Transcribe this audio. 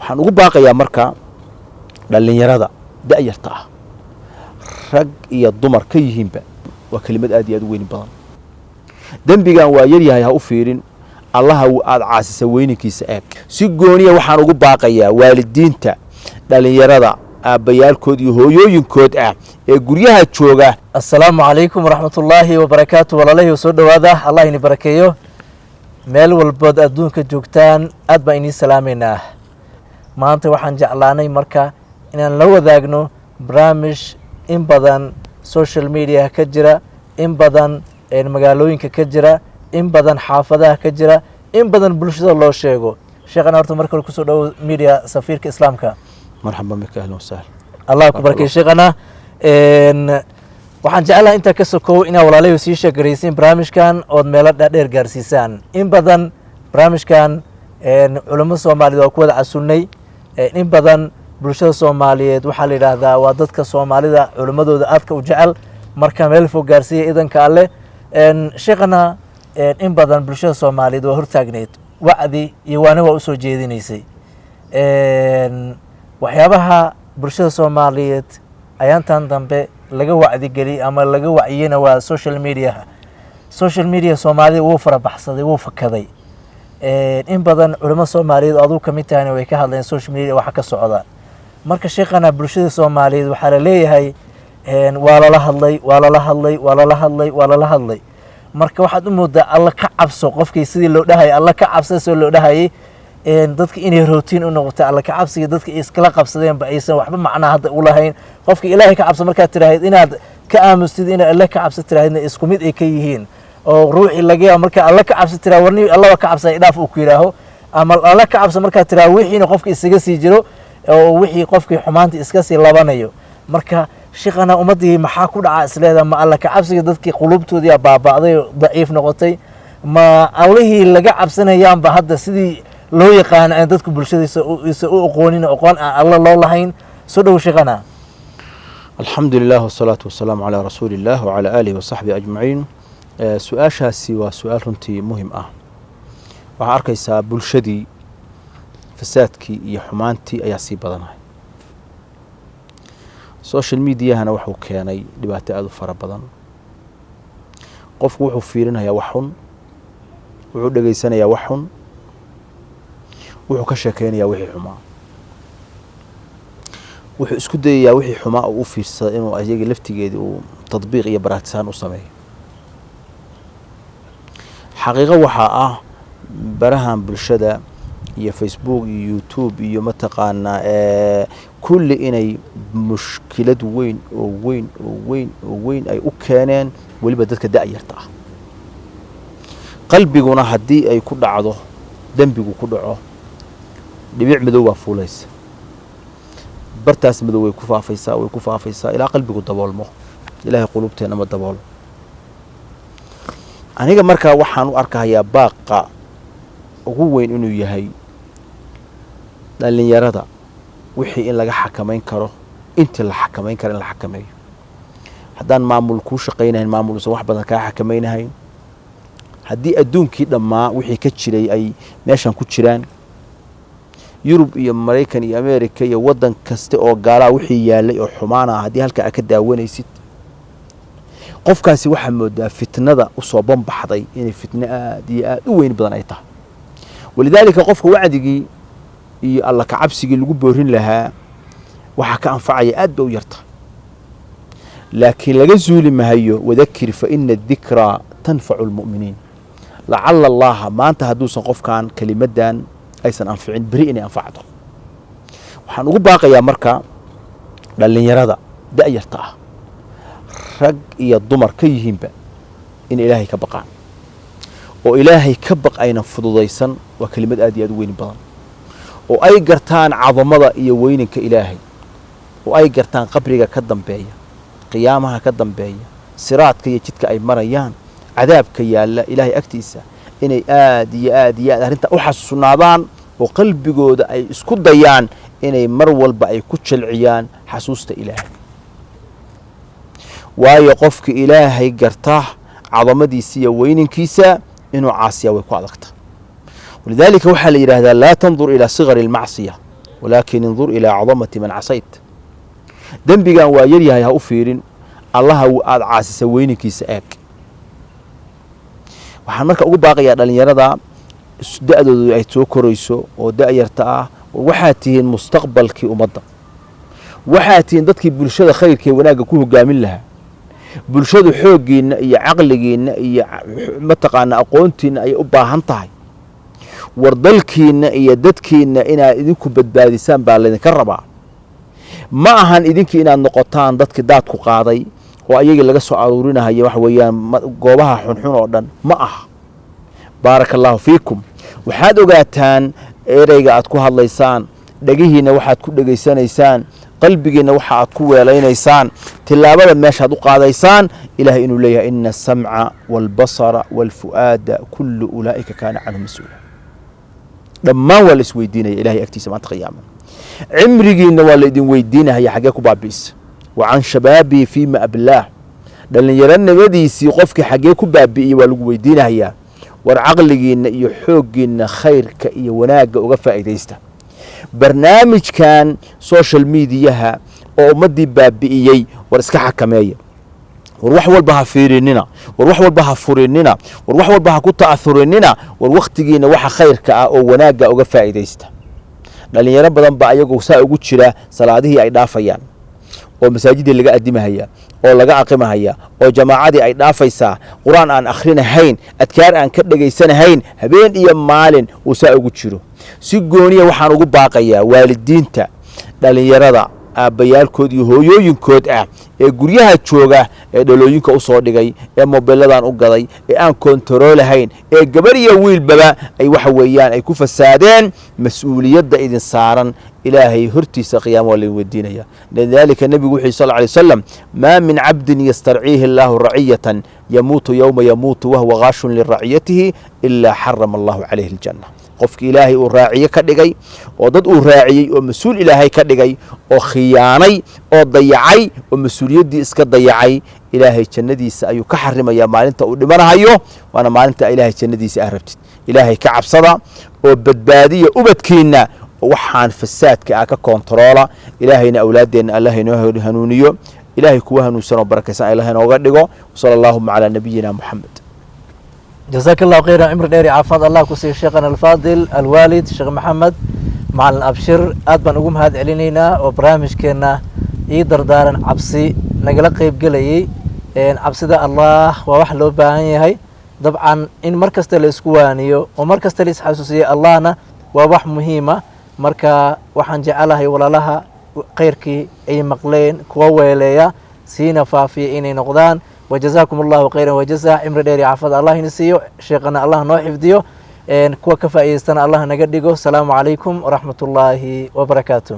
waxaan ugu baaqayaa marka dhalinyarada da'yarta ah rag iyo dumar ka yihiinba waa kelimad aad iyo aad u weyn badan dembigan waa yar yahay ha u fiirin allaha aad caasisa weyninkiisa eeg si gooniya waxaan ugu baaqayaa waalidiinta dhalinyarada aabbayaalkood iyo hooyooyinkood ah ee guryaha jooga. Assalaamu calaykum waraxmatullaahi wabarakaatu. walaalahey soo dhawaada, allah ini barakeeyo. meel walbood adduunka joogtaan aad baan inii salaameynaa. maanta waxaan jeclaanay marka inaan la wadaagno barnaamij in badan social media ka jira, in badan magaalooyinka ka jira, in badan xaafadaha ka jira, in badan bulshada loo sheego. sheekhana horta marka hore kusoo dhawo media safiirka islaamka. marxaba bika, ahlan wasahlan. allah ku barakeeyo sheekhana. waxaan jeclahay intaa ka sokow inaa walaalahey sii sheegaraysiin barnaamijkan ood meelo dheer gaarsiisaan. in badan barnaamijkan culamo Soomaaliyeed oo ku wada casunnay, in badan bulshada Soomaaliyeed waxaa la yiraahdaa waa dadka Soomaalida culimadooda aadka u jecel, marka meel fog gaarsiiyay idanka alle. sheekhana in badan bulshada Soomaaliyeed waa hortaagneed wacdi iyo waana waa u soo jeedinaysay. waxyaabaha bulshada Soomaaliyeed ayaantan dambe laga wacdi gali ama laga waciyena waa social media. social media Soomaalida wuu farabaxsaday, wuu fakaday. in badan culamo Soomaaliyeed aduu ka mid tahay way ka hadleen social media waxa ka socda. marka sheekhana bulshada Soomaaliyeed waxa la leeyahay waa la hadlay. marka waxaad u moodaa alla ka cabso qofkii sidii loo dhahay alla ka cabso soo loo dhahay dadka inay routine u noqoto alla ka cabsiga dadka iskala qabsadeen ba aysan waxba macna hadda u lahayn. qofka Ilaahay ka cabso marka tiraahid inaad ka aamustid in alla ka cabso tiraahidna isku mid ay ka yihiin oo ruuxi laga yaabo marka alla ka cabso tiraahid warni alla ka cabso dhaaf uu ku yiraaho ama alla ka cabso marka tiraahid wixiina qofka isaga sii jiro oo wixii qofkii xumaanta iska sii labanayo. marka sheekhana ummadii maxaa ku dhaca isleeda ma alla ka cabsiga dadkii qulubtoodii baabaaday daciif noqotay ma allihii laga cabsanayaan ba hadda sidii loo yaqaan aan dadku bulshadiisa u aqoonin aqoon alla loo lahayn. soo dhaw sheekhana. alxamdulilah wasalaatu wasalaamu calaa rasuulillaah wacalaa aalihi wasaxbihi ajmaciin. su-aashaasi waa su-aal runtii muhim ah. waxaa arkaysaa bulshadii fasaadkii iyo xumaantii ayaa sii badanaya. social mediahana wuxuu keenay dhibaato aad u fara badan. qofku wuxuu fiirinayaa wax xun, wuxuu dhegaysanayaa wax xun, wuxuu ka sheekeynayaa wixii xumaa, wuxuu isku dayayaa wixii xumaa uu u fiirsada inuu ayaga laftigeedii uu tadbiiq iyo baraartisaan u sameeyo. xaqiiqo waxaa ah barahan bulshada iyo Facebook iyo YouTube iyo mataqaanaa kulli inay mushkilad weyn ay u keeneen weliba dadka da'yarta ah. qalbiguna haddii ay ku dhacdo dembigu ku dhaco dhibic madow baa fuulaysa. bartaas madow way ku faafaysaa ilaa qalbigu daboolmo. ilaahay qulubteena ma daboolo. aniga markaa waxaan u arkayaa baaqa ugu weyn inuu yahay dhalinyarada wixii in laga xakamayn karo, intii la xakamayn karo in la xakameeyo. haddaan maamul kuu shaqaynahayn maamul uusan wax badan kaa xakamaynahayn, haddii adduunkii dhammaa wixii ka jiray ay meeshan ku jiraan, yurub iyo maraykan iyo ameerika iyo waddan kasta oo gaalaa wixii yaalay oo xumaana haddii halkaa aad ka daawanaysid, qofkaasi waxaa moodaa fitnada usoo banbaxday inay fitno aad iyo aad u weyn badan ay tahay. walidaalika qofka wacdigii iyo alla ka cabsigii lagu boorin lahaa waxaa ka anfacaya aad ba u yarta. laakiin laga zuuli mahayo wadakir fa ina adikraa tanfacu lmu'miniin. lacala allaha maanta hadduusan qofkan kelimadan aysan anficin beri inay anfacdo. waxaan ugu baaqayaa marka dhalinyarada da'yarta ah rag iyo dumar ka yihiinba in ilaahay ka baqaan oo ilaahay ka baq aynan fududaysan. waa kelimad aad iyo aad u weyn badan oo ay gartaan cadamada iyo weyninka ilaahay, oo ay gartaan qabriga ka dambeeya, qiyaamaha ka dambeeya, siraadka iyo jidka ay marayaan, cadaabka yaalla ilaahay agtiisa, inay aad iyo aad arrinta u xasuusnaadaan oo qalbigooda ay isku dayaan inay mar walba ay ku jalciyaan xasuusta ilaahay. waayo qofka ilaahay garta cadamadiisa iyo weyninkiisa inuu caasiya way ku adagta. walidaalika waxaa la yidhaahdaa laa tandur ilaa sigari almacsiya walaakin indur ilaa cadamati man casayt dembigan waa yaryahay ha u fiirin allaha aada caasisa weyninkiisa eeg waxaan marka ugu baaqayaa dhallinyarada da-doodu ay soo korayso oo da-yarta ah waxaad tihiin mustaqbalkii ummadda waxaad tihiin dadkii bulshada khayrkee wanaagga ku hogaamin lahaa bulshadu xooggiinna iyo caqligiinna iyo mataqaana aqoontiinna ayay u baahan tahay war dalkiinna iyo dadkiinna inaad idinku badbaadisaan baa laydinka rabaa ma ahan idinkii inaad noqotaan dadkii daadku qaaday oo ayagii laga soo aruurinahayo waxa weeyaan goobaha xunxun oo dhan ma aha baaraka allaahu fiikum waxaad ogaataan ereyga aad ku hadlaysaan dhegihiinna waxaad ku dhegaysanaysaan qalbigiinna waxa aad ku weelaynaysaan tillaabada meeshaad u qaadaysaan ilaahay inuu leeyahay ina asamca waalbasara waalfu'aada kullu ulaa'ika kaana canhu mas-uula dhammaan waa la isweydiinaya ilahay agtiisa maanta qiyaama cimrigiinna waa la idin weydiinahaya xaggee ku baabi'isa wa can shabaabii fiima ablaah dhallinyaronimadiisii qofkii xaggee ku baabi'iyey waa lagu weydiinahayaa war caqligiinna iyo xooggiinna khayrka iyo wanaagga uga faa'iidaysta barnaamijkan social mediaha oo ummaddii baabi'iyey war iska xakameeya war wax walba ha fiirinina war wax walba ha furinina war wax walba ha ku ta'ahurinina war wakhtigiinna waxa khayrka ah oo wanaagga uga faa'iidaysta dhallinyaro badan baa ayagu saa ugu jira salaadihii ay dhaafayaan oo masaajidii laga adimahaya oo laga aqimahaya oo jamaacadii ay dhaafaysaa qur-aan aan akhrinahayn adkaar aan ka dhegaysanahayn habeen iyo maalin uu saa ugu jiro si gooniya waxaan ugu baaqayaa waalidiinta dhallinyarada aabbayaalkood iyo hooyooyinkood ah ee guryaha jooga ee dhalooyinka u soo dhigay ee mobiladan u gaday ee aan kontaroolahayn ee gabar iyo wiilbaba ay waxa weeyaan ay ku fasaadeen mas-uuliyadda idin saaran ilaahay hortiisa qiyaama waa laydin weydiinaya lidaalika nebigu wuxuu sal alay wasalam maa min cabdin yastarciihi allaahu raciyatan yamuutu yowma yamuutu wahuwa gaashun liraciyatihi ilaa xarama allahu calayhi aljanna qofki ilaahay uu raaciye ka dhigay oo dad uu raaciyey oo mas-uul ilaahay ka dhigay oo khiyaanay oo dayacay oo mas-uuliyaddii iska dayacay ilaahay jannadiisa ayuu ka xarimayaa maalinta uu dhimanahayo waana maalinta ilaahay jannadiisa ah rabtid ilaahay ka cabsada oo badbaadiya ubadkiinna waxaan fasaadka ah ka koontaroola ilaahayna awlaaddeenna allah inoo hanuuniyo ilaahay kuwa hanuunsan oo barakaysan allah inooga dhigo wasala allaahuma calaa nabiyina moxamed جزاك الله خيرا عمر ديري عافاد الله كسي شيخنا الفاضل الوالد شيخ محمد مع الأبشر أدبن أقوم هاد علينا وبرامج كنا يقدر دارن عبسي نقل قيب قلي إن عبسي دا الله ووحلو باهي هاي طبعا إن مركز تلسكوانيو ومركز تلس حسوسية اللهنا ووح مهمة مركا وحن جعلها ولا لها قيركي أي مقلين كوويليا سينا فافي إني نقدان وجزاكم الله خيرا وجزاء عمر ديري عفاد الله نسيو شيخنا الله نو حفظيو كوا كفايستنا الله نقدقو السلام عليكم ورحمة الله وبركاته.